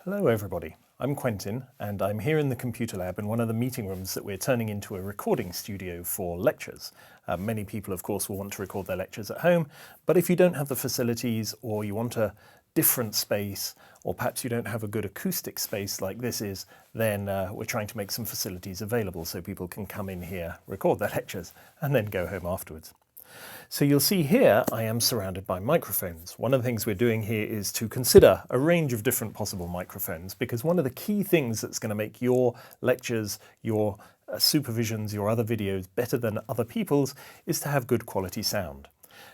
Hello everybody, I'm Quentin and I'm here in the computer lab in one of the meeting rooms that we're turning into a recording studio for lectures. Many people of course will want to record their lectures at home, but if you don't have the facilities or you want a different space or perhaps you don't have a good acoustic space like this is, then we're trying to make some facilities available so people can come in here, record their lectures and then go home afterwards. So you'll see here I am surrounded by microphones. One of the things we're doing here is to consider a range of different possible microphones, because one of the key things that's going to make your lectures, your supervisions, your other videos better than other people's is to have good quality sound.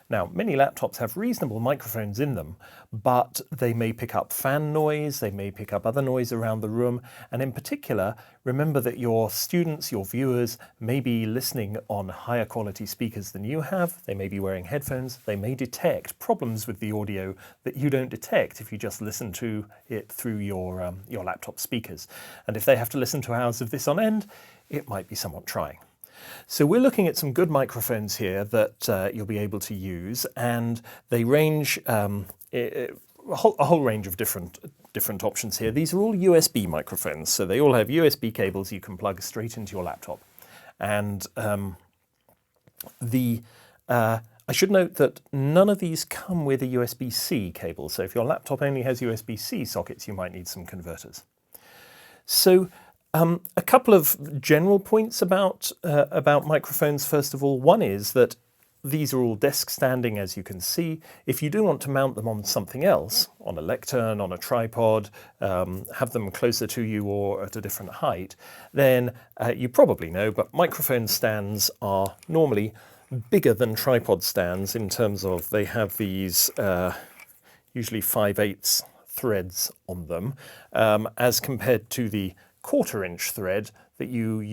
Now, many laptops have reasonable microphones in them, but they may pick up fan noise, they may pick up other noise around the room, and in particular, remember that your students, your viewers, may be listening on higher quality speakers than you have, they may be wearing headphones, they may detect problems with the audio that you don't detect if you just listen to it through your laptop speakers. And if they have to listen to hours of this on end, it might be somewhat trying. So we're looking at some good microphones here that you'll be able to use, and they range a whole range of different options here. These are all USB microphones, so they all have USB cables you can plug straight into your laptop. And I should note that none of these come with a USB-C cable, so if your laptop only has USB-C sockets, you might need some converters. So a couple of general points about microphones. First of all, one is that these are all desk standing, as you can see. If you do want to mount them on something else, on a lectern, on a tripod, have them closer to you or at a different height, then you probably know, but microphone stands are normally bigger than tripod stands in terms of they have these usually 5/8 threads on them, as compared to the 1/4 inch thread that you're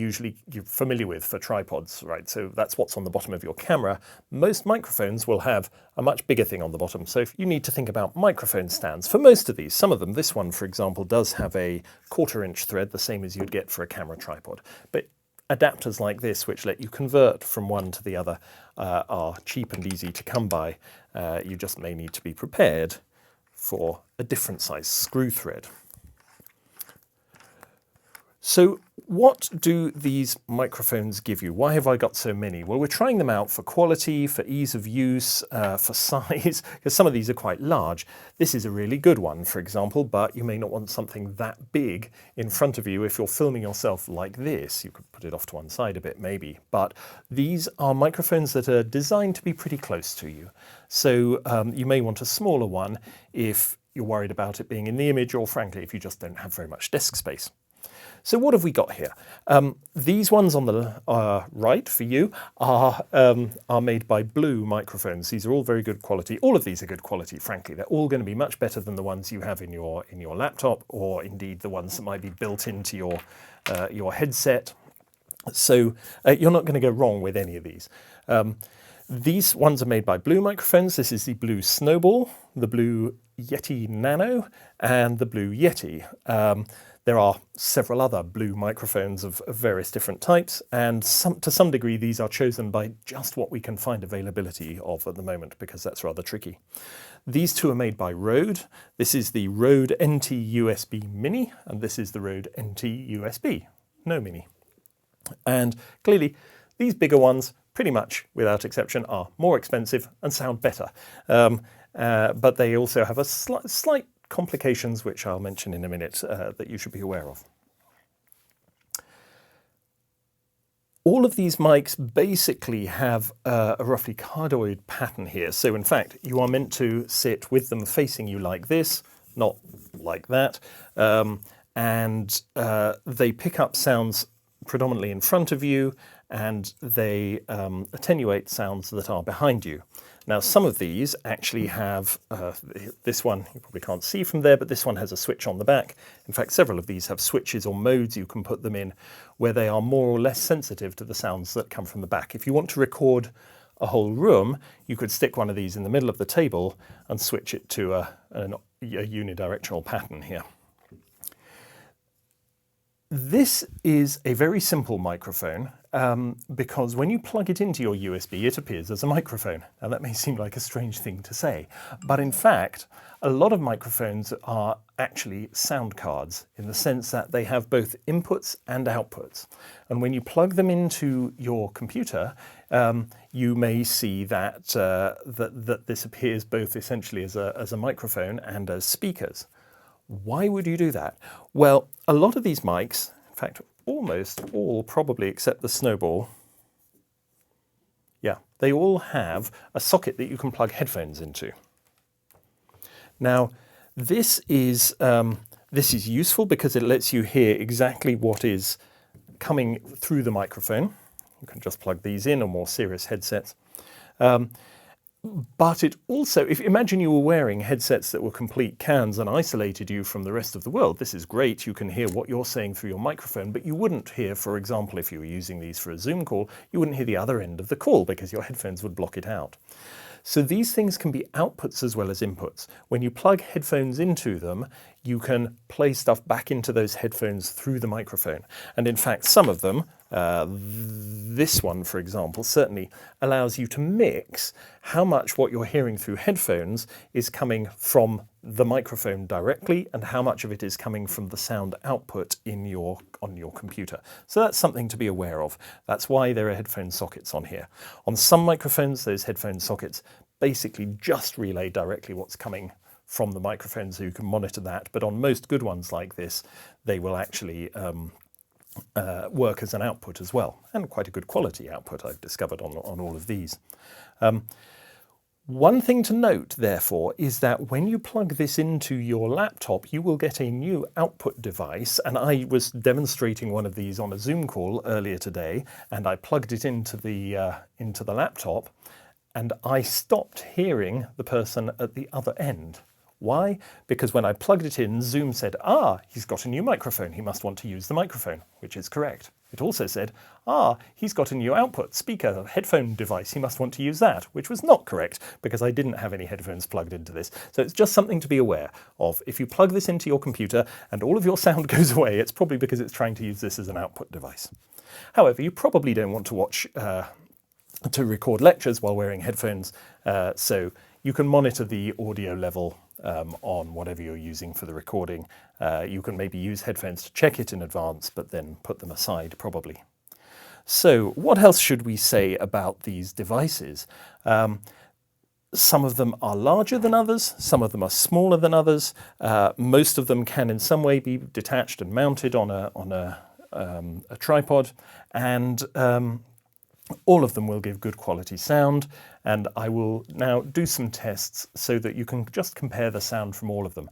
familiar with for tripods, right? So that's what's on the bottom of your camera. Most microphones will have a much bigger thing on the bottom. So if you need to think about microphone stands, for most of these, some of them, this one, for example, does have a 1/4 inch thread, the same as you'd get for a camera tripod. But adapters like this, which let you convert from one to the other, are cheap and easy to come by. You just may need to be prepared for a different size screw thread. So what do these microphones give you? Why have I got so many? Well, we're trying them out for quality, for ease of use, for size, because some of these are quite large. This is a really good one, for example, but you may not want something that big in front of you if you're filming yourself like this. You could put it off to one side a bit, maybe. But these are microphones that are designed to be pretty close to you. So you may want a smaller one if you're worried about it being in the image, or frankly, if you just don't have very much desk space. So what have we got here? These ones on the right for you are made by Blue microphones. These are all very good quality. All of these are good quality, frankly. They're all going to be much better than the ones you have in your laptop, or indeed the ones that might be built into your headset. So you're not going to go wrong with any of these. These ones are made by Blue microphones. This is the Blue Snowball, the Blue Yeti Nano, and the Blue Yeti. There are several other Blue microphones of various different types, and to some degree these are chosen by just what we can find availability of at the moment, because that's rather tricky. These two are made by Rode. This is the Rode NT USB Mini, and this is the Rode NT USB No Mini. And clearly these bigger ones, pretty much without exception, are more expensive and sound better. But they also have a slight complications, which I'll mention in a minute, that you should be aware of. All of these mics basically have a roughly cardioid pattern here. So in fact, you are meant to sit with them facing you like this, not like that. And they pick up sounds predominantly in front of you, and they attenuate sounds that are behind you. Now, some of these actually have, this one you probably can't see from there, but this one has a switch on the back. In fact, several of these have switches or modes you can put them in where they are more or less sensitive to the sounds that come from the back. If you want to record a whole room, you could stick one of these in the middle of the table and switch it to a unidirectional pattern here. This is a very simple microphone because when you plug it into your USB, it appears as a microphone. Now that may seem like a strange thing to say, but in fact, A lot of microphones are actually sound cards in the sense that they have both inputs and outputs. And when you plug them into your computer, you may see that, that this appears both essentially as a microphone and as speakers. Why would you do that? Well, a lot of these mics, in fact, almost all probably except the Snowball, yeah, they all have a socket that you can plug headphones into. Now, this is useful because it lets you hear exactly what is coming through the microphone. You can just plug these in on more serious headsets. But it also, imagine you were wearing headsets that were complete cans and isolated you from the rest of the world. This is great. You can hear what you're saying through your microphone, but you wouldn't hear, for example, if you were using these for a Zoom call, you wouldn't hear the other end of the call because your headphones would block it out. So these things can be outputs as well as inputs. When you plug headphones into them, you can play stuff back into those headphones through the microphone. And in fact, some of them, this one, for example, certainly allows you to mix how much what you're hearing through headphones is coming from the microphone directly and how much of it is coming from the sound output on your computer. So that's something to be aware of. That's why there are headphone sockets on here. On some microphones, those headphone sockets basically just relay directly what's coming from the microphone, so you can monitor that. But on most good ones like this, they will actually work as an output as well, and quite a good quality output I've discovered on all of these. One thing to note, therefore, is that when you plug this into your laptop, you will get a new output device. And I was demonstrating one of these on a Zoom call earlier today, and I plugged it into the laptop, and I stopped hearing the person at the other end. Why? Because when I plugged it in, Zoom said, he's got a new microphone. He must want to use the microphone, which is correct. It also said, he's got a new output, speaker, headphone device. He must want to use that, which was not correct because I didn't have any headphones plugged into this. So it's just something to be aware of. If you plug this into your computer and all of your sound goes away, it's probably because it's trying to use this as an output device. However, you probably don't want to watch, to record lectures while wearing headphones, so you can monitor the audio level on whatever you're using for the recording. You can maybe use headphones to check it in advance, but then put them aside probably. So what else should we say about these devices? Some of them are larger than others, some of them are smaller than others. Most of them can in some way be detached and mounted on a tripod, and all of them will give good quality sound, and I will now do some tests so that you can just compare the sound from all of them.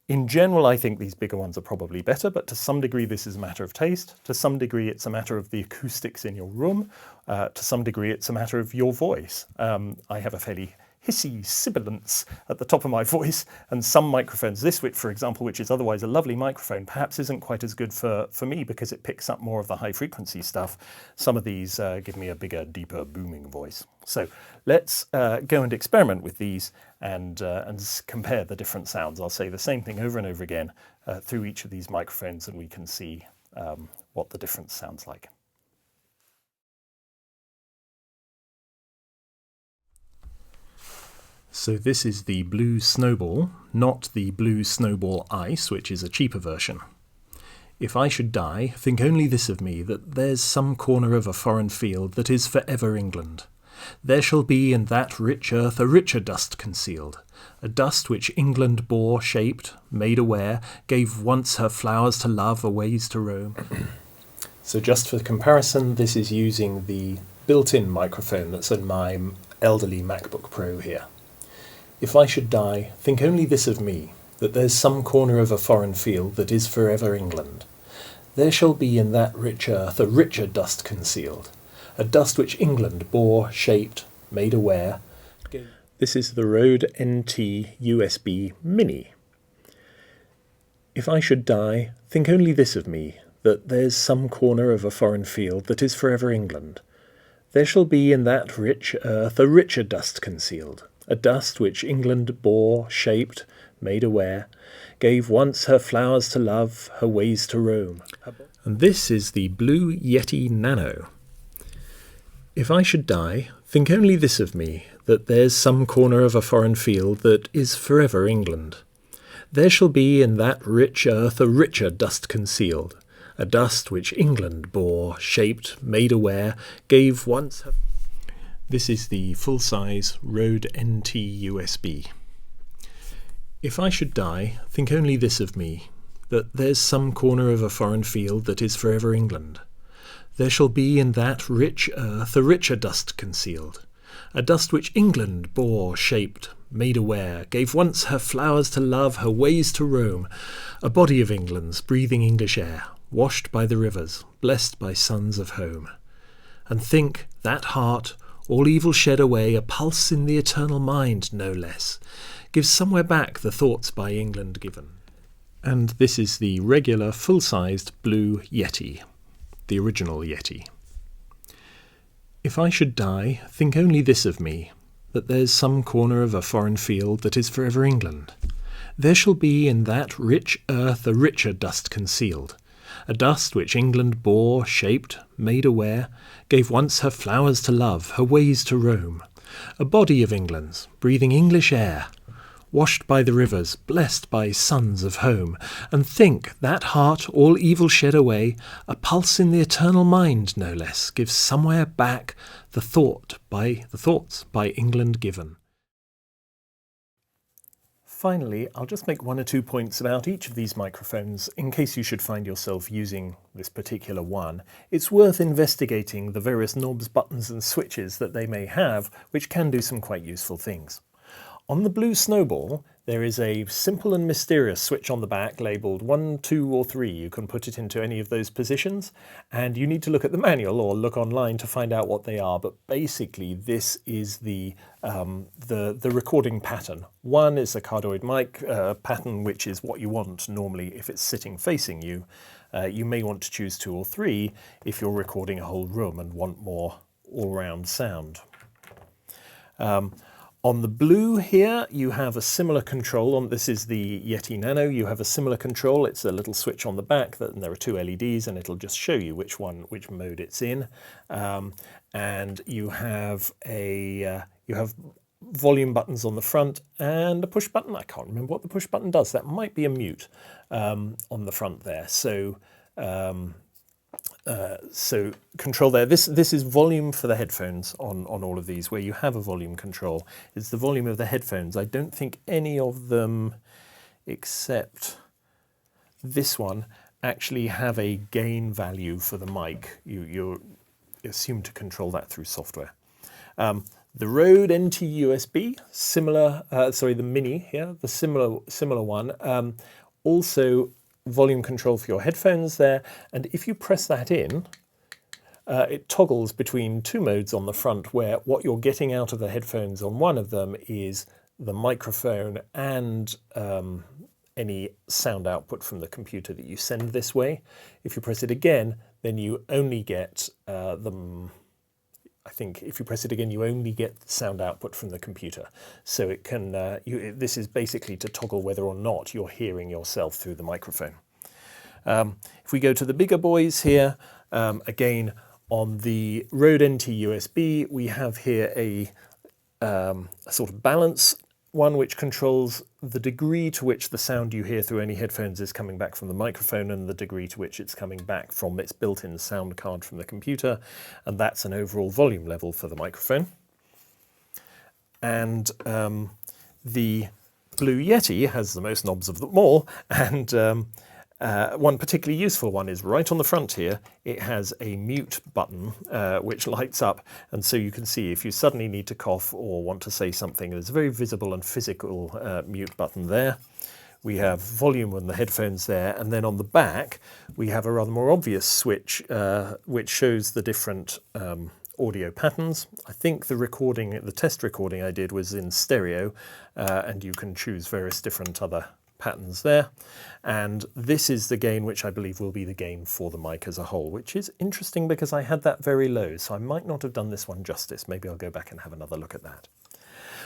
In general, I think these bigger ones are probably better, but to some degree this is a matter of taste. To some degree it's a matter of the acoustics in your room. To some degree it's a matter of your voice. I have a fairly hissy sibilance at the top of my voice, and some microphones, this which, for example, which is otherwise a lovely microphone, perhaps isn't quite as good for me because it picks up more of the high frequency stuff. Some of these give me a bigger, deeper, booming voice. So let's go and experiment with these and compare the different sounds. I'll say the same thing over and over again through each of these microphones, and we can see what the difference sounds like. So this is the Blue Snowball, not the Blue Snowball Ice, which is a cheaper version. If I should die, think only this of me, that there's some corner of a foreign field that is for ever England. There shall be in that rich earth a richer dust concealed, a dust which England bore, shaped, made aware, gave once her flowers to love, her ways to roam. So just for comparison, this is using the built-in microphone that's in my elderly MacBook Pro here. If I should die, think only this of me, that there's some corner of a foreign field that is forever England. There shall be in that rich earth a richer dust concealed, a dust which England bore, shaped, made aware. This is the Rode NT USB Mini. If I should die, think only this of me, that there's some corner of a foreign field that is forever England. There shall be in that rich earth a richer dust concealed, a dust which England bore, shaped, made aware, gave once her flowers to love, her ways to roam. And this is the Blue Yeti Nano. If I should die, think only this of me, that there's some corner of a foreign field that is forever England. There shall be in that rich earth a richer dust concealed, a dust which England bore, shaped, made aware, gave once her... This is the full-size Rode NT USB. If I should die, think only this of me, that there's some corner of a foreign field that is forever England. There shall be in that rich earth a richer dust concealed, a dust which England bore, shaped, made aware, gave once her flowers to love, her ways to roam, a body of England's, breathing English air, washed by the rivers, blessed by sons of home. And think, that heart, all evil shed away, a pulse in the eternal mind, no less, gives somewhere back the thoughts by England given. And this is the regular, full-sized blue Yeti, the original Yeti. If I should die, think only this of me, that there's some corner of a foreign field that is forever England. There shall be in that rich earth a richer dust concealed, a dust which England bore, shaped, made aware, gave once her flowers to love, her ways to roam, a body of England's, breathing English air, washed by the rivers, blessed by sons of home, and think, that heart, all evil shed away, a pulse in the eternal mind, no less, gives somewhere back the thoughts by England given. Finally, I'll just make one or two points about each of these microphones in case you should find yourself using this particular one. It's worth investigating the various knobs, buttons and switches that they may have, which can do some quite useful things. On the blue Snowball, there is a simple and mysterious switch on the back labelled 1, 2 or 3. You can put it into any of those positions, and you need to look at the manual or look online to find out what they are. But basically, this is the recording pattern. One is a cardioid mic pattern, which is what you want normally if it's sitting facing you. You may want to choose 2 or 3 if you're recording a whole room and want more all-round sound. On the blue here, you have a similar control. This is the Yeti Nano. You have a similar control. It's a little switch on the back, and there are 2 LEDs, and it'll just show you which mode it's in. And you have volume buttons on the front and a push button. I can't remember what the push button does. That might be a mute on the front there. So control there. This is volume for the headphones on all of these, where you have a volume control. It's the volume of the headphones. I don't think any of them, except this one, actually have a gain value for the mic. You assume to control that through software. The Rode NT USB, similar. The Mini here, the similar one. Also volume control for your headphones there, and if you press that in, it toggles between 2 modes on the front, where what you're getting out of the headphones on one of them is the microphone and any sound output from the computer that you send this way. If you press it again, then you only get I think if you press it again, you only get sound output from the computer. So it can. This is basically to toggle whether or not you're hearing yourself through the microphone. If we go to the bigger boys here, again on the Rode NT USB, we have here a sort of balance one, which controls the degree to which the sound you hear through any headphones is coming back from the microphone, and the degree to which it's coming back from its built-in sound card from the computer, and that's an overall volume level for the microphone. And the Blue Yeti has the most knobs of them all, and one particularly useful one is right on the front here. It has a mute button which lights up, and so you can see if you suddenly need to cough or want to say something, there's a very visible and physical mute button there. We have volume on the headphones there, and then on the back we have a rather more obvious switch which shows the different audio patterns. I think the test recording I did was in stereo, and you can choose various different other patterns there. And this is the gain which I believe will be the gain for the mic as a whole, which is interesting because I had that very low, so I might not have done this one justice. Maybe I'll go back and have another look at that.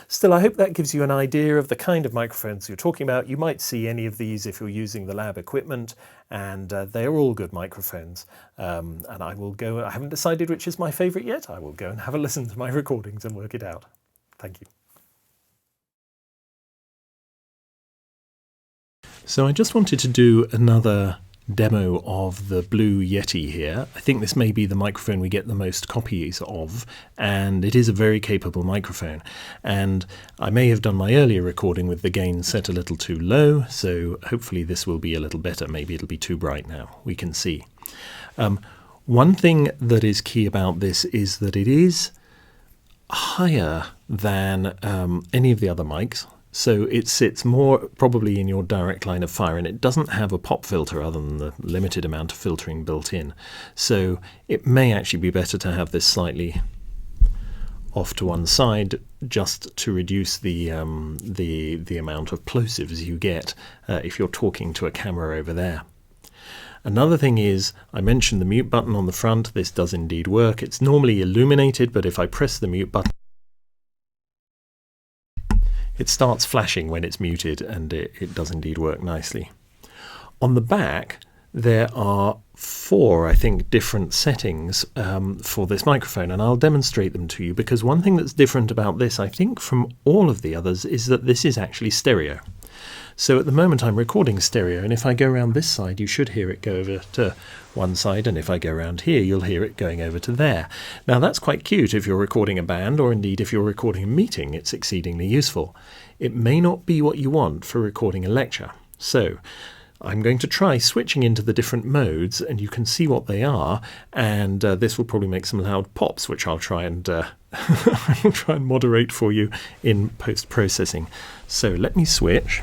Still, I hope that gives you an idea of the kind of microphones you're talking about. You might see any of these if you're using the lab equipment, and they're all good microphones. And I haven't decided which is my favorite yet. I will go and have a listen to my recordings and work it out. Thank you. So I just wanted to do another demo of the blue Yeti here. I think this may be the microphone we get the most copies of, and it is a very capable microphone. And I may have done my earlier recording with the gain set a little too low, so hopefully this will be a little better. Maybe it'll be too bright now. We can see. One thing that is key about this is that it is higher than any of the other mics. So it sits more probably in your direct line of fire, and it doesn't have a pop filter other than the limited amount of filtering built in. So it may actually be better to have this slightly off to one side, just to reduce the amount of plosives you get if you're talking to a camera over there. Another thing is, I mentioned the mute button on the front. This does indeed work. It's normally illuminated, but if I press the mute button, it starts flashing when it's muted, and it does indeed work nicely. On the back, there are 4, I think, different settings for this microphone, and I'll demonstrate them to you, because one thing that's different about this, I think, from all of the others is that this is actually stereo. So at the moment I'm recording stereo, and if I go around this side you should hear it go over to one side, and if I go around here you'll hear it going over to there. Now that's quite cute if you're recording a band, or indeed if you're recording a meeting. It's exceedingly useful. It may not be what you want for recording a lecture. So I'm going to try switching into the different modes, and you can see what they are, and this will probably make some loud pops, which I'll try and I'll try and moderate for you in post-processing. So let me switch.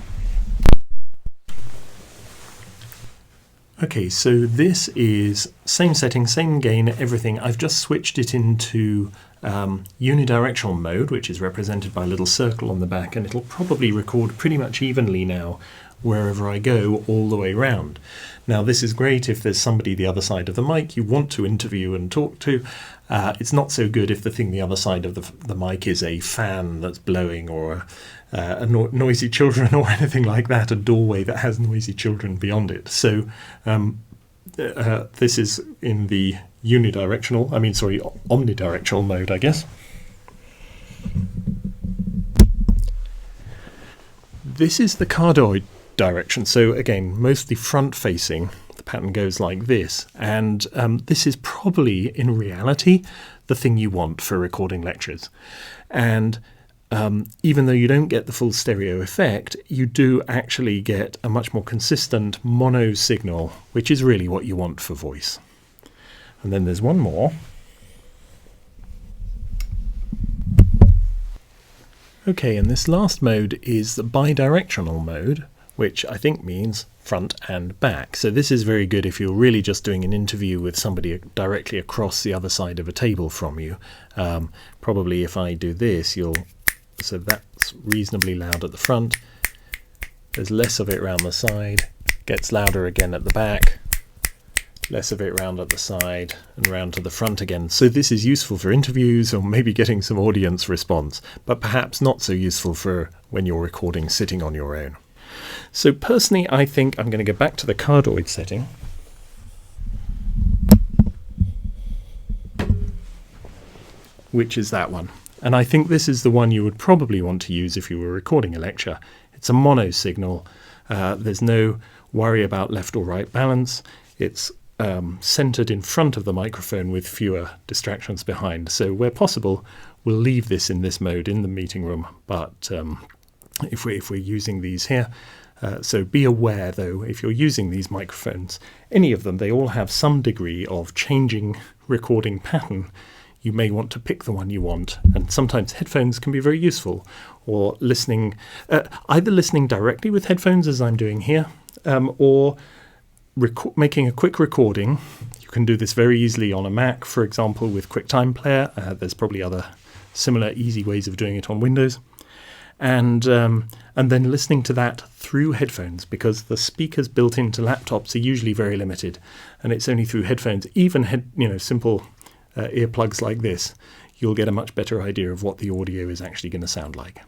Okay, so this is same setting, same gain, everything. I've just switched it into unidirectional mode, which is represented by a little circle on the back, and it'll probably record pretty much evenly now wherever I go all the way round. Now this is great if there's somebody the other side of the mic you want to interview and talk to. It's not so good if the thing the other side of the mic is a fan that's blowing, or noisy children or anything like that, a doorway that has noisy children beyond it. So this is in the omnidirectional mode, I guess. This is the cardioid direction, so again mostly front facing. The pattern goes like this, and this is probably in reality the thing you want for recording lectures. And even though you don't get the full stereo effect, you do actually get a much more consistent mono signal, which is really what you want for voice. And then there's one more. Okay, and this last mode is the bidirectional mode, which I think means front and back. So this is very good if you're really just doing an interview with somebody directly across the other side of a table from you. Probably if I do this, so that's reasonably loud at the front. There's less of it around the side, gets louder again at the back, less of it round at the side and round to the front again. So this is useful for interviews or maybe getting some audience response, but perhaps not so useful for when you're recording sitting on your own. So personally, I think I'm going to go back to the cardioid setting. Which is that one. And I think this is the one you would probably want to use if you were recording a lecture. It's a mono signal. There's no worry about left or right balance. It's centered in front of the microphone with fewer distractions behind. So where possible, we'll leave this in this mode in the meeting room. But if we're using these here, so be aware though, if you're using these microphones, any of them, they all have some degree of changing recording pattern. You may want to pick the one you want, and sometimes headphones can be very useful, or listening, either listening directly with headphones as I'm doing here, or making a quick recording. You can do this very easily on a Mac, for example, with QuickTime Player. There's probably other similar easy ways of doing it on Windows. And then listening to that through headphones, because the speakers built into laptops are usually very limited, and it's only through headphones, even simple earplugs like this, you'll get a much better idea of what the audio is actually going to sound like.